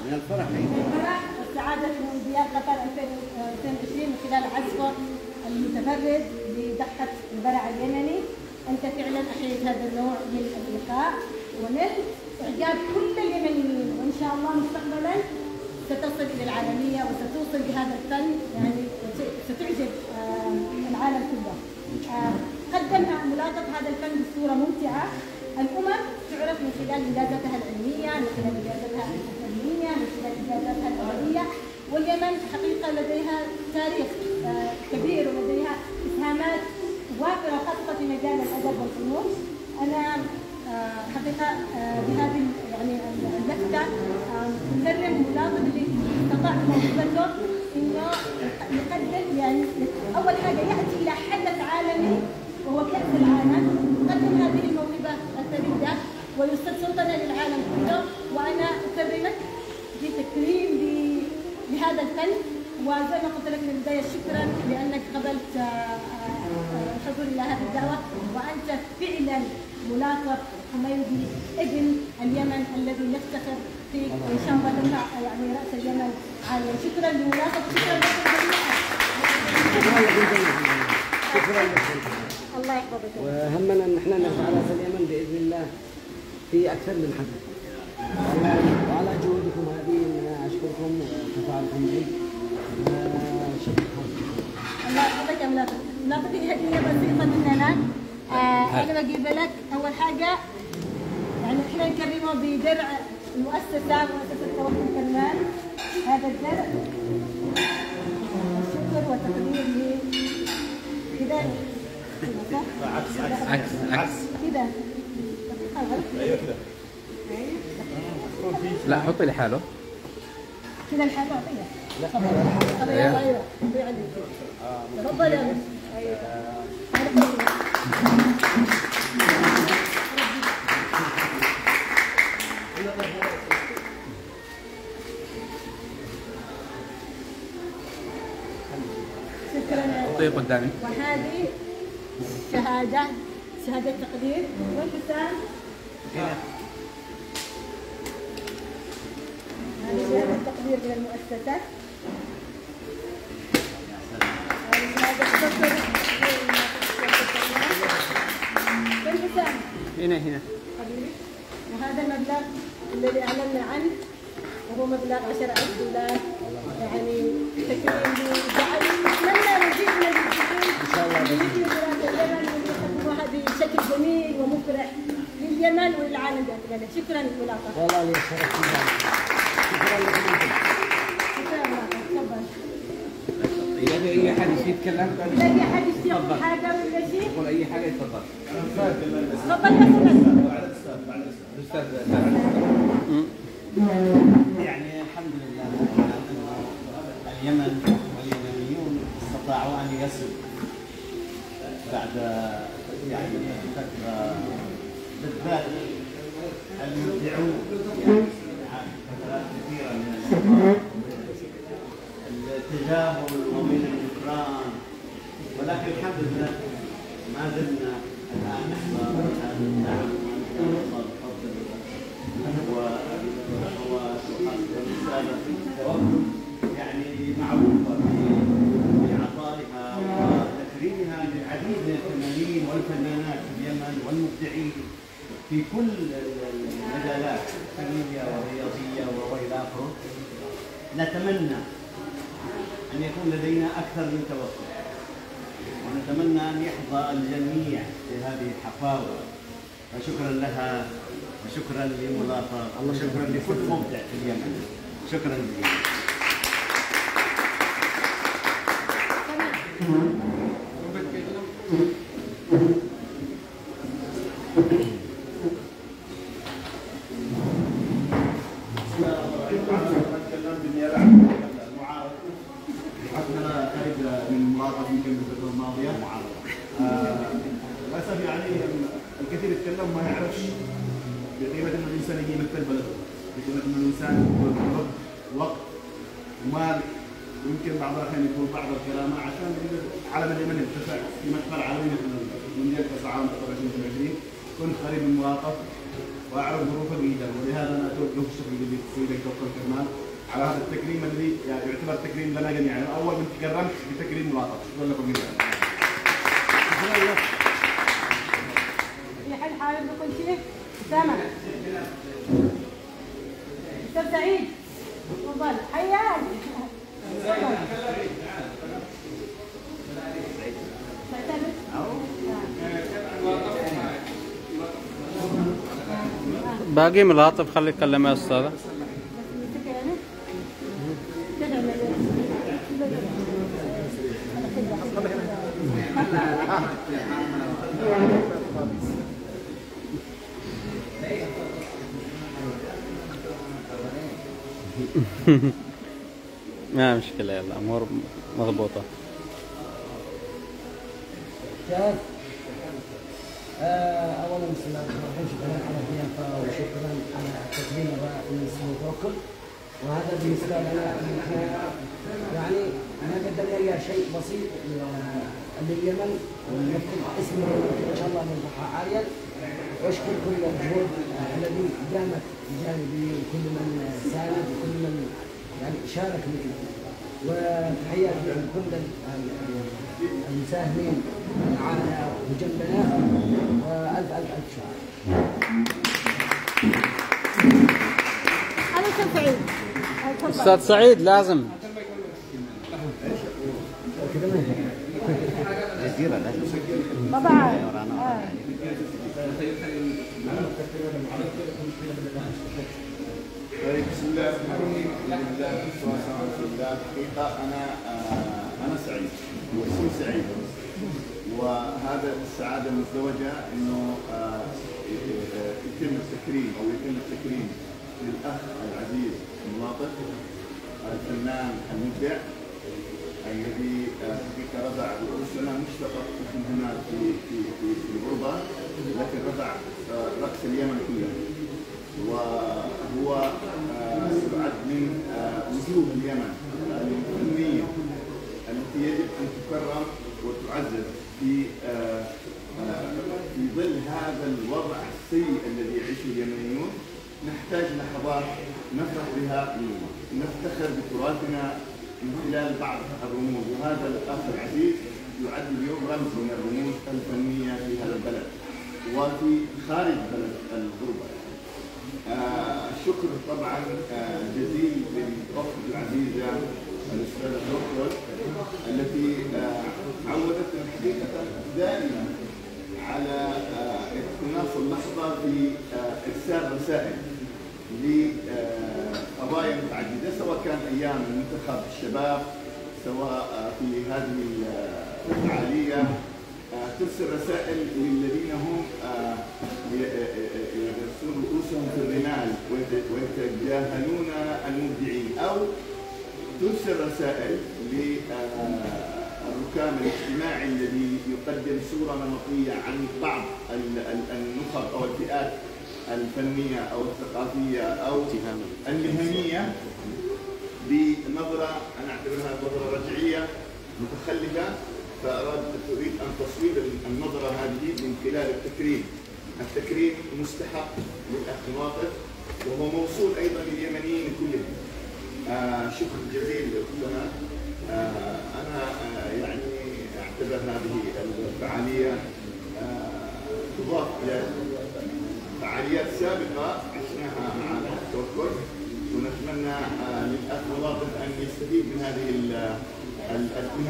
من الفرح والسعادة في مونديال قطر 2022 من خلال عزفه المتفرد بدقة البرع اليمني. أنت فعلا أحييت هذا النوع من الإيقاع ونلت إعجاب كل اليمنيين، وإن شاء الله مستقبلا ستصل إلى العالمية وستوصل بهذا الفن، يعني ستعجب العالم كله. قدم ملاطف هذا الفن بصورة ممتعة. الأمم تعرف من خلال إنجازاتها العلمية، من خلال إنجازاتها الفنية، من خلال إنجازاتها الأدبية، واليمن حقيقة لديها تاريخ كبير ولديها إسهامات وافرة خاصة في مجال الأدب والفنون. أنا حقيقة بهذه يعني اللفتة نكرم ملاطف اللي استطاع موهبته إنه يقدم، يعني أول حاجة يأتي إلى حدث عالمي وهو كأس العالم، قدم هذه الموهبة الفريدة ويرسل صوتنا للعالم كله. وأنا أكرمك بتكريم لهذا الفن، وزي ما قلت لك من البداية شكرا لأنك قبلت الحضور إلى هذه الدعوة، وأنت فعلا ملاطف حميدي ابن اليمن الذي نفتخر فيك، وإن شاء الله ترفع يعني رأس اليمن عاليا. شكرا لملاطف، شكرا لكم جميعا. شكرا لك. الله يحفظك. وهمنا ان احنا نرفع راس اليمن باذن الله في اكثر من حدث. وعلى جهودكم هذه اشكركم وتفاعلكم معي. شكرا. الله يحفظك يا ملاطف. ملاطف هديه بسيطه مننا. انا بجيب لك اول حاجه، يعني احنا نكرمه بدرع مؤسسه توكل كرمان. هذا الدرع الشكر والتقدير كده عكس كده. ايوه كده. لا حطي لحاله كده لحاله. اعطيها. لا ايوه تفضل يا بنت. ايوه شكرا. حطيه قدامي. وهذه شهادة تقدير. والحسام هذه شهادة تقدير من المؤسسة. هذه شهادة تقدير. والحسام هنا حبيبي. وهذا المبلغ الذي أعلنا عنه وهو مبلغ $10,000، يعني تكريم لجعل نتمنى مزيد من المسلمين ان شاء الله يجوا اليمن ويقدموها بشكل جميل ومفرح لليمن وللعالم بأكمله. شكرا لملاطف. والله لي الشرف في ذلك. شكرا لكم. شكرا ملاطف. تفضل. إذا في أي حد يتكلم، إذا في حد يشتغل حاجة ولا شيء يقول أي حاجة يتفضل. تفضل يا الأستاذ. يعني الحمد لله اليمن واليمنيون استطاعوا ان يصلوا بعد يعني فتره، بالذات المبدعون يعني فترات كثيره من التجاهل ومن الجبران، ولكن الحمد لله ما زلنا الان نحظى بهذا الدعم والفضل يعني معروفة بعطائها وتكريمها للعديد من الفنانين والفنانات في اليمن والمبدعين في كل المجالات الفنية والرياضية وإلى آخره. نتمنى أن يكون لدينا أكثر من توسع، ونتمنى أن يحظى الجميع بهذه الحفاوة. فشكرا لها وشكرا لملاطف وشكرا لكل مبدع في اليمن. شكرا جزيلا. نتكلم بالنيابه عن المعارض. انا قريب من ملاطف يمكن بالفتره الماضيه معارضه. للاسف يعني الكثير يتكلم ما يعرفش بقيمه انه الانسان يجي يمثل بلده، بقيمه انه الانسان يكون وقت ومال، ويمكن بعض الاحيان يقول بعض الكلام عشان علم اليمن يرتفع في مقبره عالميه في مونديال كاس العالم 2022. كنت قريب من ملاطف، واعرف ظروفه جيدا، ولهذا انا اتوجه بالشكر الجديد سيدك دكتور كرمان على هذا التكريم الذي يعني يعتبر تكريم لنا جميعا. اول من تكرمت بتكريم ملاطف. شكرا لكم جميعا. في حد حابب يقول شيء؟ اسامه. استاذ سعيد تفضل. حياك. باقي ملاطف خلي يتكلم يا استاذه. ما مشكلة، يلا الأمور مضبوطة. جاهز؟ اولا بسم الله الرحمن الرحيم، شكرا على الضيافه وشكرا على التكريم الرائع بالنسبه للتوكل. وهذا بالنسبه لنا يعني انا قدمنا اياه شيء بسيط لليمن، ونذكر اسم ان شاء الله نرفعها عاليا. واشكر كل الجهود الذي قامت بجانبي وكل من ساند وكل من يعني شارك معي، وتحياتي لكل المساهمين معنا وجنبنا، والف الف الف شكر. انا استاذ سعيد. أستاذ سعيد لازم. طبعا. طيب بسم الله الرحمن الرحيم. الحمد لله والصلاه والسلام على رسول الله. الحقيقه انا سعيد واسمي سعيد، وهذا السعاده مزدوجه انه يتم التكريم او يتم التكريم للاخ العزيز ملاطف الفنان المبدع الذي حقيقه رضع رؤوسنا مش فقط هنا في الغربه، لكن رضع راس اليمن كله، وهو يعد من وجوه اليمن الفنيه التي يجب ان تكرم وتعزز في ظل هذا الوضع السيء الذي يعيشه اليمنيون. نحتاج لحظات نفرح بها، نفتخر بتراثنا من خلال بعض الرموز، وهذا الاخ العزيز يعد اليوم رمز من الرموز الفنيه في هذا البلد وفي خارج بلد الغربه. الشكر طبعا جزيل للأخت العزيزة الأستاذة الدكتور التي عودتنا الحقيقة دائما على اقتناص اللحظة في إرسال رسائل لقضايا متعددة، سواء كان أيام منتخب الشباب، سواء في هذه الفعالية ترسل رسائل للذين هم يدرسون رؤوسهم في الرمال ويتجاهلون المبدعين، او ترسل رسائل للركام الاجتماعي الذي يقدم صوره نمطيه عن بعض النخب او الفئات الفنيه او الثقافيه او المهنيه بنظره انا اعتبرها نظره رجعيه متخلفه، تريد أن تصوير النظرة هذه من خلال التكريم. التكريم مستحق للأخ ملاطف وهو موصول أيضا لليمنيين كلهم. شكر جزيل لأختنا. أنا يعني أعتبر هذه الفعالية تضاف إلى فعاليات سابقة عشناها مع التوكل، ونتمنى للأخ ملاطف أن يستفيد من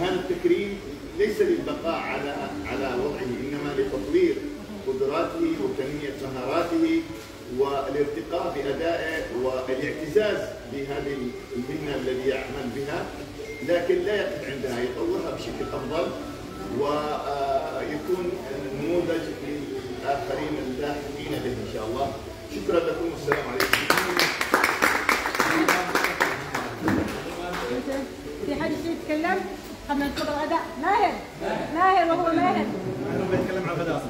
هذا التكريم ليس للبقاء على وضعه، انما لتطوير قدراته وتنميه مهاراته والارتقاء بادائه والاعتزاز بهذه المهنه التي يعمل بها، لكن لا يقف عندها، يطورها بشكل افضل ويكون نموذج للاخرين اللاحقين به ان شاء الله. شكرا لكم والسلام عليكم. في حد يتكلم؟ قبل ندخل الغداء. ماهر وهو ماهر. انا بتكلم عن الغداء.